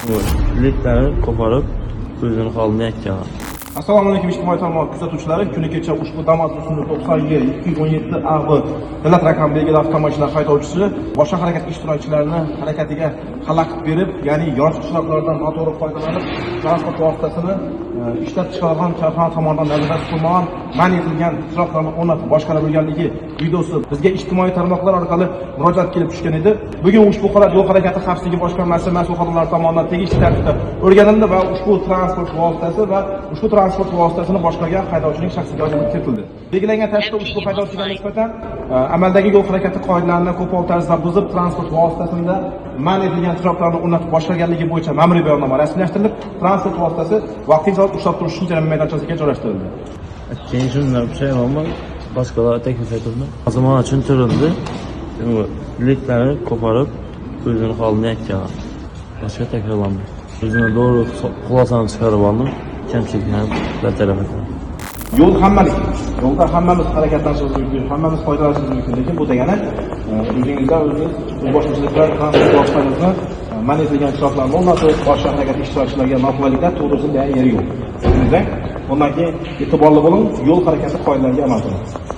Liklarni ko'parib, o'zini holini aytgan. Assalomu alaykum ijtimoiy tarmoq kuzatuvchilari. Kuni kecha ushbu Damas rusumli 90Y 217 AV davlat raqam belgili avtomashina haydovchisi boshqa harakat ishtirokchilarini harakatiga xalaqit berib, ya'ni yoritish chiroqlaridan noto'g'ri foydalanib, transport vositasini ishlab chiqargan korxona tomonidan nazarda tutilmagan, man etilgan chiroqlarni o'rnatib boshqarib bo'lganligi videosi bizga ijtimoiy tarmoqlar orqali murojaat kelib tushgan edi. Bugun ushbu holat yo'l harakati xavfsizligi boshqarmasi mas'ul xodimlari tomonidan tegishli tartibda o'rganildi va ushbu transport vositasi va ushbu transport vositasini boshqargan haydovchining shaxsiga oydinlik kiritildi. Belgilangan tartibda ushbu haydovchiga nisbatan amaldagi yo'l harakati qoidalarini qo'pol tarzda buzib, transport vositasida man etilgan chiroqlarni o'rnatib boshqarganligi bo'yicha ma'muriy bayonnoma rasmiylashtirilib, transport vositasi vaqtinchalik ushlab turish uchun jarima maydonchasiga joylashtirildi. Keyin shundan pushaymonman, boshqalar taklif etildi. Zamon tushuntirildi. Liklarni ko'parib, o'zini holini aytgan. Boshqa takrorlanmadi. O'zini to'g'ri xulosani chiqarib oldim. Kamchilikni bartaraf etdim. Yo'l hammalik. Yo'lda hammamiz harakatlanishimiz mumkin, hammamiz foydalanishimiz mumkin, lekin bu degani o'zingizdan o'zingiz boshqachaliklar transport vositalarini man etilgan chiroqlarni o'rnatib, boshqa harakat ishtirokchilariga noqulayliklar tug'dirsin degan yeri yo'q. Bundan keyin e'tiborli bo'ling, yo'l harakati qoidalariga amal qiling.